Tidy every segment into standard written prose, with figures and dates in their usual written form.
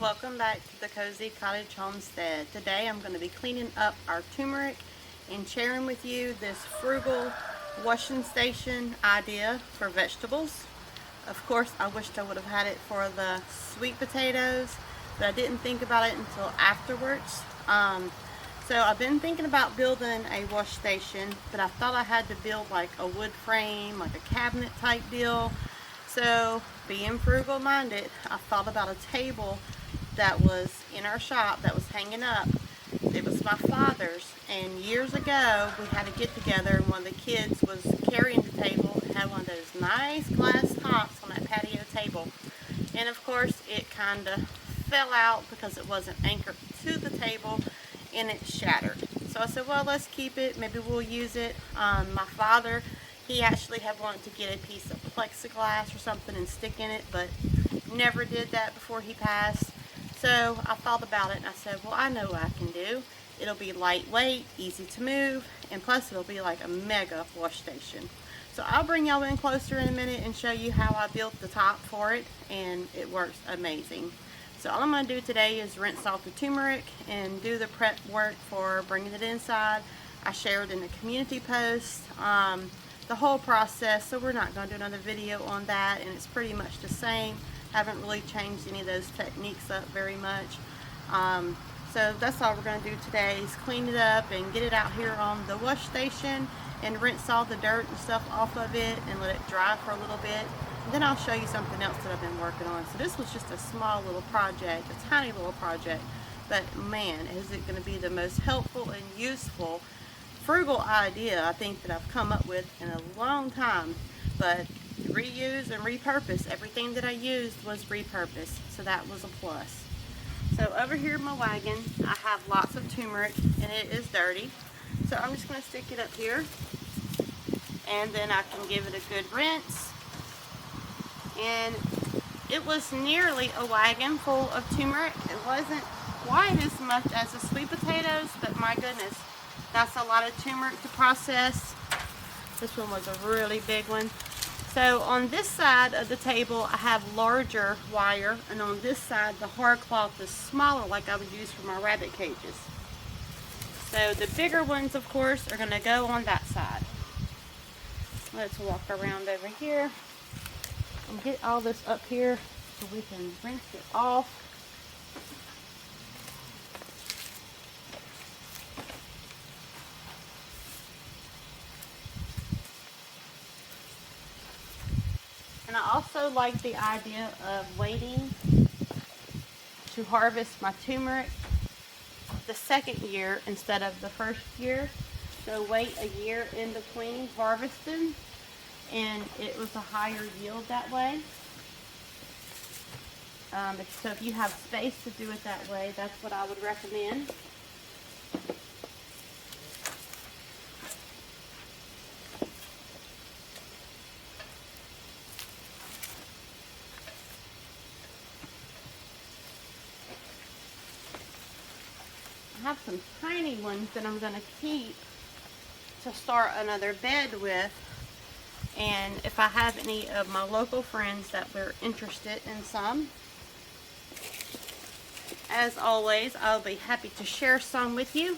Welcome back to the Cozy Cottage Homestead. Today I'm going to be cleaning up our turmeric and sharing with you this frugal washing station idea for vegetables. Of course, I wished I would have had it for the sweet potatoes, but I didn't think about it until afterwards. So I've been thinking about building a wash station, but I thought I had to build like a wood frame, like a cabinet type deal. So being frugal minded, I thought about a table that was in our shop that was hanging up. It was my father's, and years ago we had a get together and one of the kids was carrying the table and had one of those nice glass tops on that patio table, and of course it kind of fell out because it wasn't anchored to the table and it shattered. So I said, well, let's keep it, maybe we'll use it. My father, he actually had wanted to get a piece of plexiglass or something and stick in it, but never did that before he passed. So I thought about it and I said, well, I know what I can do. It'll be lightweight, easy to move, and plus it'll be like a mega wash station. So I'll bring y'all in closer in a minute and show you how I built the top for it, and it works amazing. So all I'm going to do today is rinse off the turmeric and do the prep work for bringing it inside. I shared in the community post the whole process, so we're not going to do another video on that, and it's pretty much the same. Haven't really changed any of those techniques up very much. So that's all we're going to do today is clean it up and get it out here on the wash station and rinse all the dirt and stuff off of it and let it dry for a little bit. And then I'll show you something else that I've been working on. So this was just a small little project, a tiny little project, but man, is it going to be the most helpful and useful frugal idea I think that I've come up with in a long time. But reuse and repurpose, everything that I used was repurposed, so that was a plus. So over here in my wagon I have lots of turmeric and it is dirty, so I'm just going to stick it up here and then I can give it a good rinse. And it was nearly a wagon full of turmeric. It wasn't quite as much as the sweet potatoes, but my goodness, that's a lot of turmeric to process. This one was a really big one. So on this side of the table I have larger wire, and on this side the hard cloth is smaller, like I would use for my rabbit cages. So the bigger ones of course are going to go on that side. Let's walk around over here and get all this up here so we can rinse it off. And I also like the idea of waiting to harvest my turmeric the second year instead of the first year. So wait a year in between harvesting, and it was a higher yield that way. So if you have space to do it that way, that's what I would recommend. I have some tiny ones that I'm going to keep to start another bed with, and if I have any of my local friends that were interested in some, as always I'll be happy to share some with you.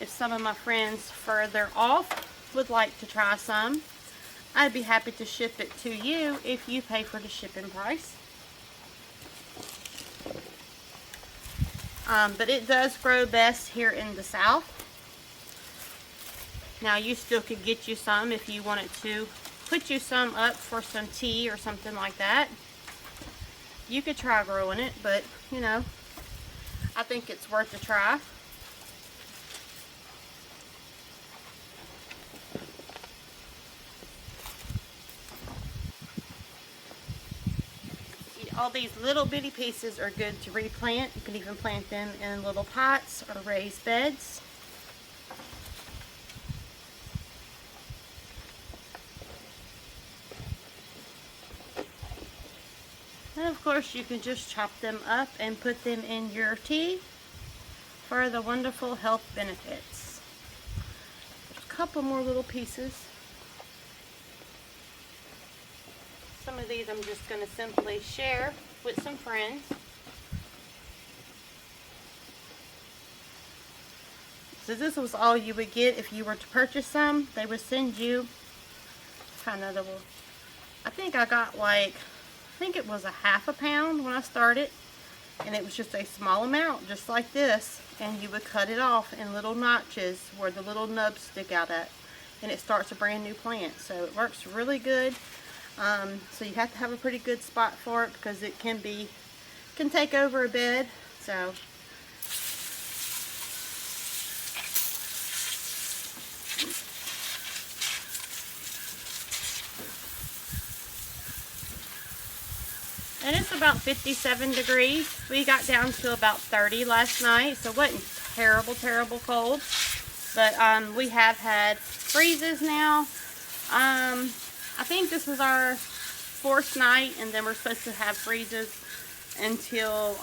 If some of my friends further off would like to try some, I'd be happy to ship it to you if you pay for the shipping price. But it does grow best here in the South. Now you still could get you some if you wanted to put you some up for some tea or something like that. You could try growing it, but you know, I think it's worth a try. All these little bitty pieces are good to replant. You can even plant them in little pots or raised beds. And of course you can just chop them up and put them in your tea for the wonderful health benefits. There's a couple more little pieces. some of these I'm just going to simply share with some friends. So this was all you would get if you were to purchase some. They would send you kind of little, I think I got like, I think it was a half a pound when I started. And it was just a small amount, just like this. And you would cut it off in little notches where the little nubs stick out at. And it starts a brand new plant. So it works really good. So you have to have a pretty good spot for it because it can take over a bed. So and it's about 57 degrees. We got down to about 30 last night, so it wasn't terrible cold. But we have had freezes now. I think this was our 4th night, and then we're supposed to have freezes until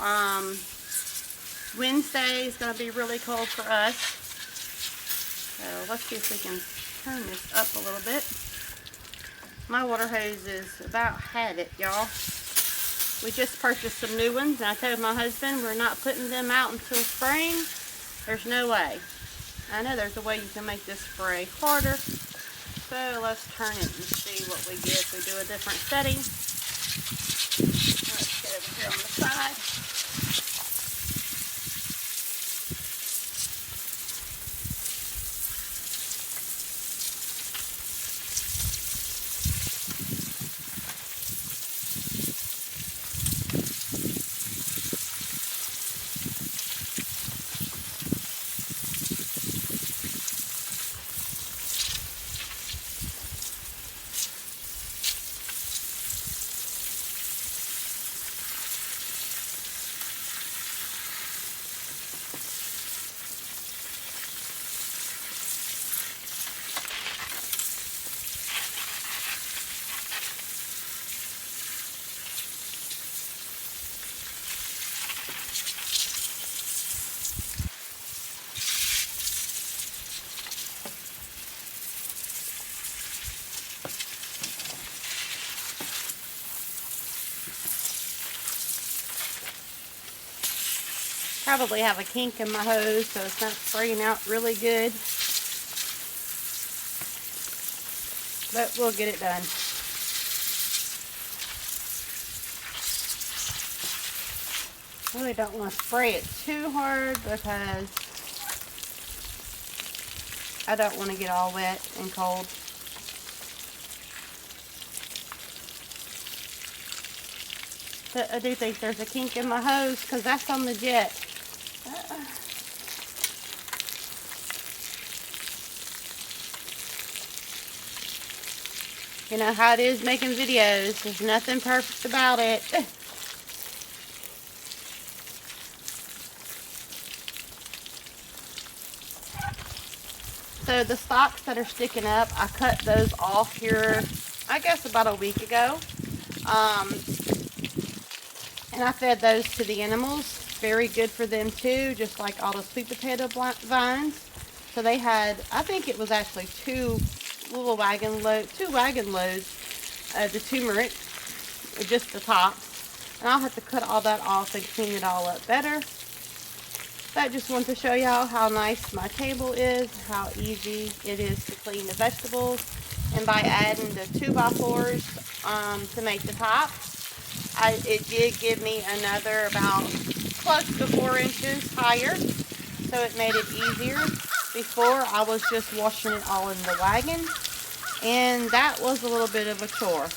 Wednesday. Is going to be really cold for us. So let's see if we can turn this up a little bit. My water hose is about had it, y'all. We just purchased some new ones, and I told my husband we're not putting them out until spring. There's no way. I know there's a way you can make this spray harder. So let's turn it and see what we get if we do a different setting. Let's get over here on the side. Probably have a kink in my hose, so it's not spraying out really good. But we'll get it done. Really don't want to spray it too hard because I don't want to get all wet and cold. But I do think there's a kink in my hose because that's on the jet. You know how it is making videos. There's nothing perfect about it. So the stalks that are sticking up, I cut those off here, I guess about a week ago. And I fed those to the animals. Very good for them too, just like all the sweet potato vines. So they had, I think it was actually two wagon loads of the turmeric, just the tops. And I'll have to cut all that off and clean it all up better. But I just wanted to show y'all how nice my table is, how easy it is to clean the vegetables. And by adding the 2x4s to make the top, it did give me another about close to 4 inches higher. So it made it easier. Before I was just washing it all in the wagon, and that was a little bit of a chore.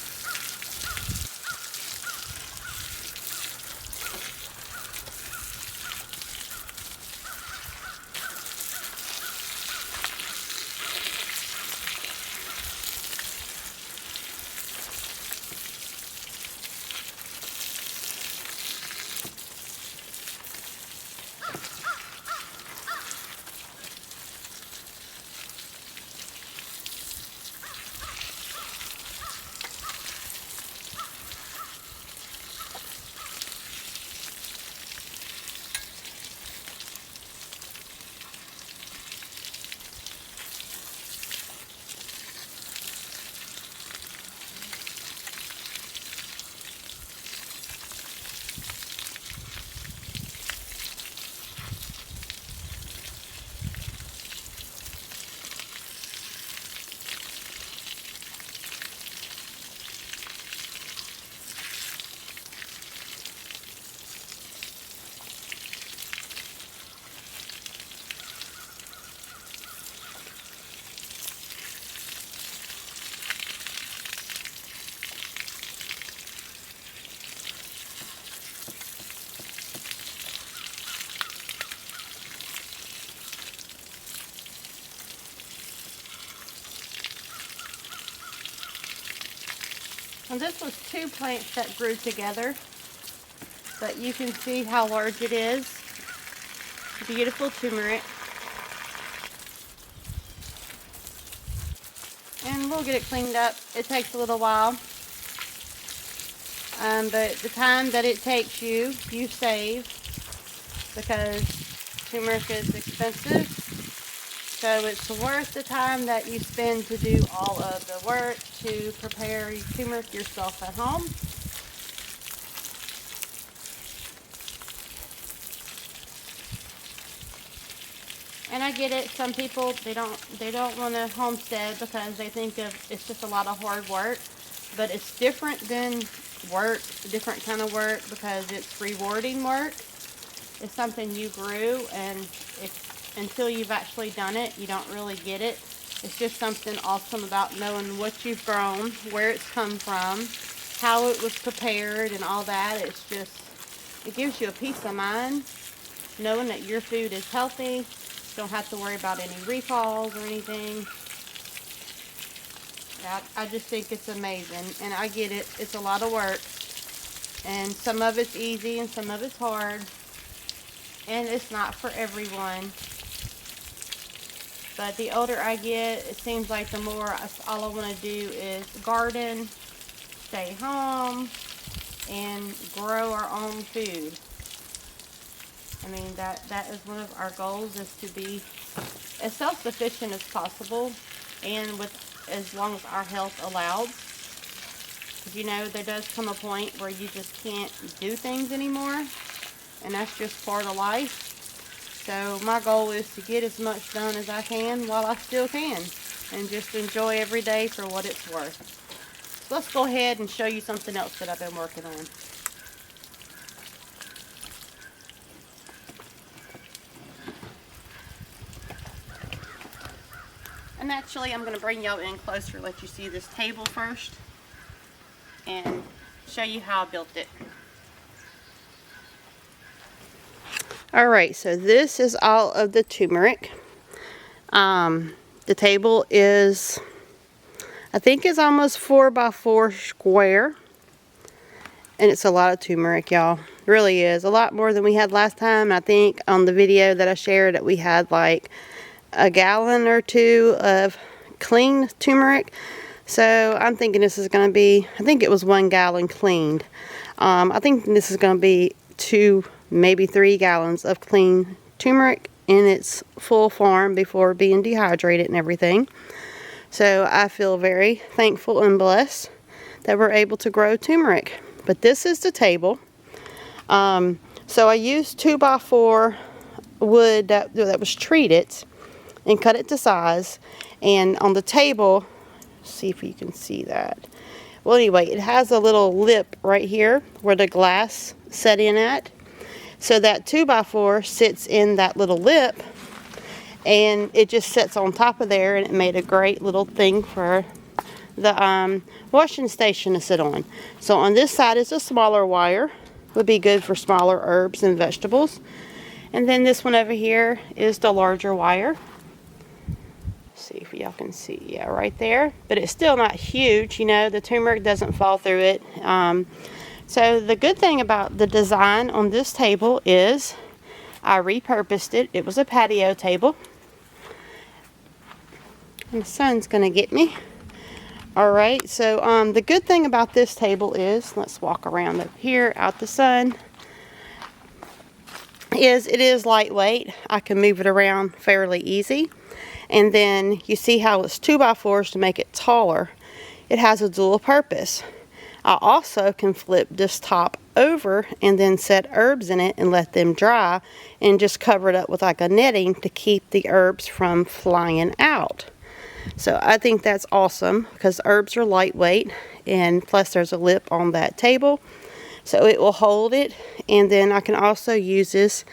And this was 2 plants that grew together, but you can see how large it is. Beautiful turmeric. And we'll get it cleaned up. It takes a little while. But the time that it takes you, you save, because turmeric is expensive. So it's worth the time that you spend to do all of the work to prepare your turmeric yourself at home. And I get it, some people they don't want to homestead because they think of it's just a lot of hard work. But it's different than work, different kind of work, because it's rewarding work. It's something you grew, and until you've actually done it, you don't really get it. It's just something awesome about knowing what you've grown, where it's come from, how it was prepared, and all that. It's just, it gives you a peace of mind knowing that your food is healthy. You don't have to worry about any recalls or anything. I just think it's amazing, and I get it. It's a lot of work, and some of it's easy and some of it's hard, and it's not for everyone. But the older I get, it seems like the more all I want to do is garden, stay home, and grow our own food. I mean, that is one of our goals, is to be as self-sufficient as possible, and with as long as our health allows. Because, you know, there does come a point where you just can't do things anymore, and that's just part of life. So my goal is to get as much done as I can while I still can, and just enjoy every day for what it's worth. So let's go ahead and show you something else that I've been working on. And actually, I'm going to bring y'all in closer, let you see this table first, and show you how I built it. Alright, so this is all of the turmeric. The table is, I think it's almost 4 by 4 square. And it's a lot of turmeric, y'all. It really is. A lot more than we had last time. I think on the video that I shared that we had like a gallon or 2 of clean turmeric. So I'm thinking this is going to be, I think it was 1 gallon cleaned. I think this is going to be 2, maybe 3 gallons of clean turmeric in its full form before being dehydrated and everything. So I feel very thankful and blessed that we're able to grow turmeric. But this is the table. So I used 2 by 4 wood that was treated and cut it to size. And on the table, see if you can see that. Well, anyway, it has a little lip right here where the glass set in at. So that 2 by 4 sits in that little lip, and it just sits on top of there, and it made a great little thing for the washing station to sit on. So on this side is a smaller wire, would be good for smaller herbs and vegetables. And then this one over here is the larger wire. See if y'all can see, yeah, right there. But it's still not huge, you know, the turmeric doesn't fall through it. So the good thing about the design on this table is I repurposed it. It was a patio table. And the sun's gonna get me. Alright, so the good thing about this table is, let's walk around up here out the sun, is it is lightweight. I can move it around fairly easy. And then you see how it's 2 by 4s to make it taller. It has a dual purpose. I also can flip this top over and then set herbs in it and let them dry and just cover it up with like a netting to keep the herbs from flying out. So I think that's awesome because herbs are lightweight, and plus there's a lip on that table so it will hold it. And then I can also use this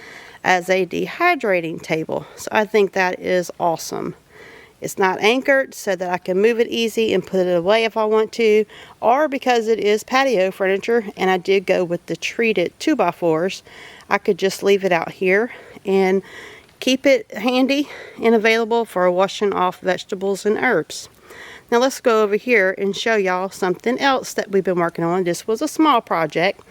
as a dehydrating table. So I think that is awesome. It's not anchored so that I can move it easy and put it away if I want to, or because it is patio furniture and I did go with the treated 2 by 4s, I could just leave it out here and keep it handy and available for washing off vegetables and herbs. Now let's go over here and show y'all something else that we've been working on. This was a small project,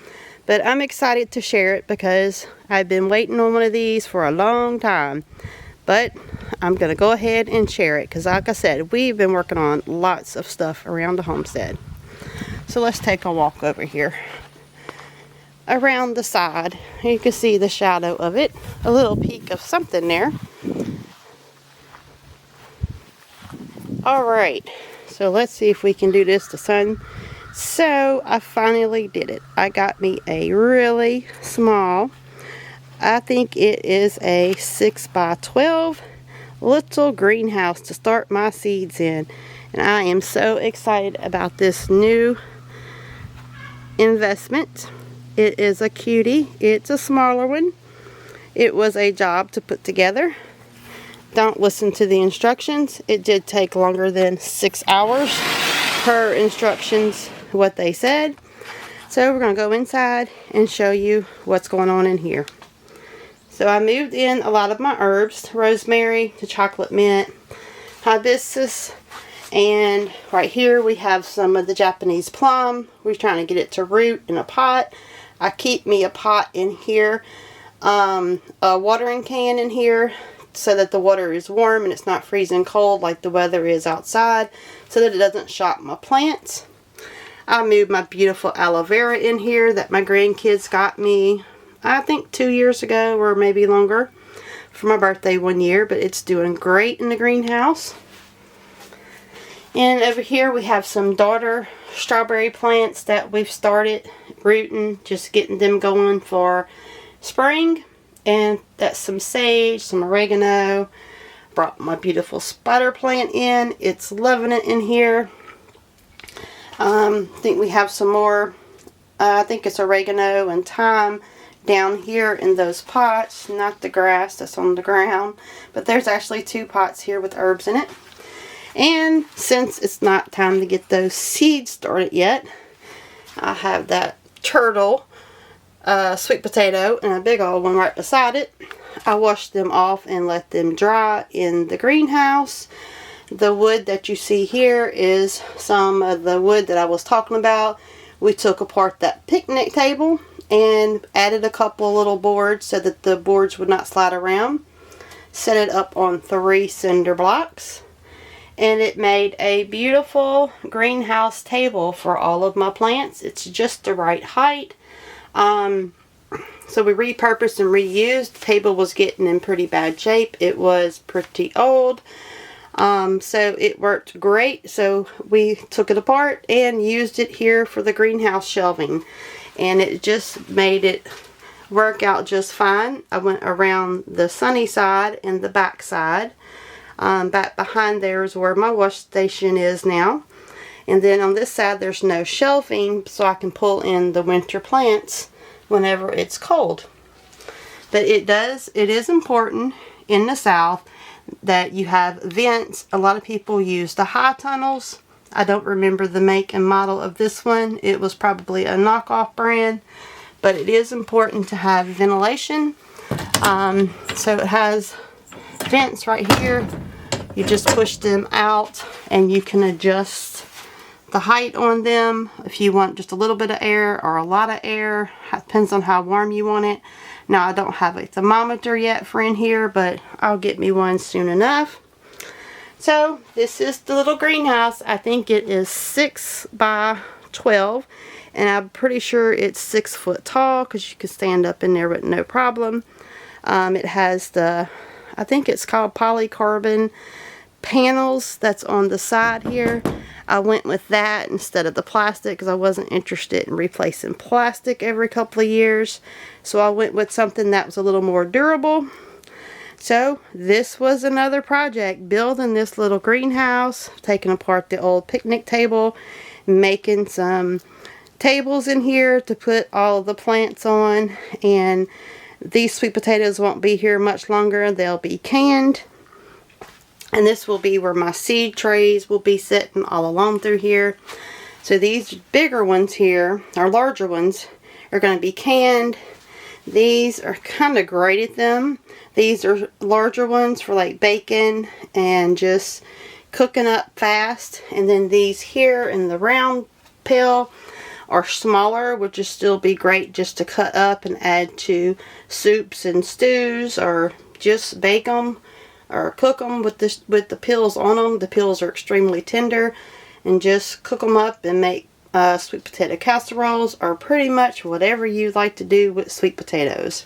but I'm excited to share it because I've been waiting on one of these for a long time. But I'm going to go ahead and share it because, like I said, we've been working on lots of stuff around the homestead. So let's take a walk over here. Around the side, you can see the shadow of it. A little peek of something there. Alright, so let's see if we can do this to sun. So I finally did it. I got me a really small, I think it is a 6 by 12 little greenhouse to start my seeds in. And I am so excited about this new investment. It is a cutie. It's a smaller one. It was a job to put together. Don't listen to the instructions. It did take longer than 6 hours per instructions, what they said. So we're going to go inside and show you what's going on in here. So I moved in a lot of my herbs, rosemary, the chocolate mint, hibiscus, and right here we have some of the Japanese plum. We're trying to get it to root in a pot. I keep me a pot in here, a watering can in here so that the water is warm and it's not freezing cold like the weather is outside, so that it doesn't shock my plants. I moved my beautiful aloe vera in here that my grandkids got me, I think 2 years ago or maybe longer, for my birthday one year, but it's doing great in the greenhouse. And over here we have some daughter strawberry plants that we've started rooting, just getting them going for spring. And that's some sage, some oregano. Brought my beautiful spider plant in. It's loving it in here. I think we have some more, I think it's oregano and thyme down here in those pots, not the grass that's on the ground, but there's actually 2 pots here with herbs in it. And since it's not time to get those seeds started yet, I have that turtle sweet potato and a big old one right beside it. I washed them off and let them dry in the greenhouse. The wood that you see here is some of the wood that I was talking about. We took apart that picnic table and added a couple little boards so that the boards would not slide around. Set it up on 3 cinder blocks. And it made a beautiful greenhouse table for all of my plants. It's just the right height. So we repurposed and reused. The table was getting in pretty bad shape. It was pretty old. So it worked great. So we took it apart and used it here for the greenhouse shelving. And it just made it work out just fine. I went around the sunny side and the back side. Back behind there is where my wash station is now. And then on this side there's no shelving, so I can pull in the winter plants whenever it's cold. But it is important in the South that you have vents. A lot of people use the high tunnels. I don't remember the make and model of this one. It was probably a knockoff brand, but it is important to have ventilation. So it has vents right here. You just push them out and you can adjust the height on them if you want just a little bit of air or a lot of air. It depends on how warm you want it. Now I don't have a thermometer yet for in here, but I'll get me one soon enough. So this is the little greenhouse. I think it is 6 by 12 and I'm pretty sure it's 6 foot tall because you can stand up in there with no problem. It has the, I think it's called polycarbon panels that's on the side here. I went with that instead of the plastic because I wasn't interested in replacing plastic every couple of years. So I went with something that was a little more durable. So this was another project, building this little greenhouse, taking apart the old picnic table, making some tables in here to put all of the plants on. And these sweet potatoes won't be here much longer. They'll be canned. And this will be where my seed trays will be sitting all along through here. So these bigger ones here, or larger ones, are going to be canned. These are kind of great at them. These are larger ones for like bacon and just cooking up fast. And then these here in the round pail are smaller, which would still be great just to cut up and add to soups and stews, or just bake them or cook them with the peels on them. The peels are extremely tender, and just cook them up and make sweet potato casseroles, or pretty much whatever you like to do with sweet potatoes.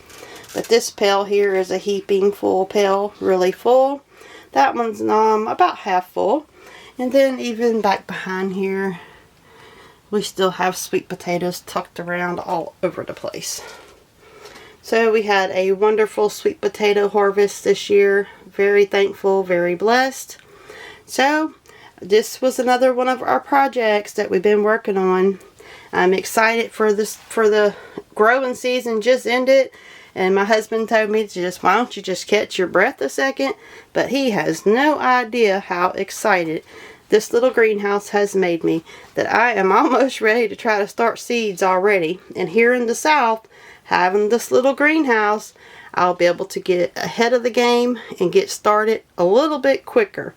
But this pail here is a heaping full pail, really full. That one's about half full. And then even back behind here, we still have sweet potatoes tucked around all over the place. So we had a wonderful sweet potato harvest this year. Very thankful, very blessed. So this was another one of our projects that we've been working on. I'm excited for the growing season just ended. And my husband told me to why don't you just catch your breath a second? But he has no idea how excited this little greenhouse has made me, that I am almost ready to try to start seeds already. And here in the South, having this little greenhouse, I'll be able to get ahead of the game and get started a little bit quicker.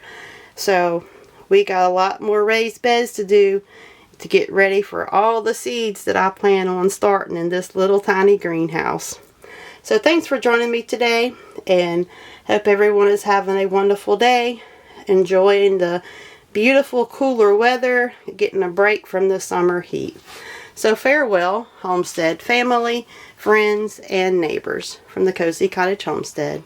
So we got a lot more raised beds to do to get ready for all the seeds that I plan on starting in this little tiny greenhouse. So thanks for joining me today, and hope everyone is having a wonderful day, enjoying the beautiful cooler weather, getting a break from the summer heat. So farewell, homestead family, friends, and neighbors from the Cozy Cottage Homestead.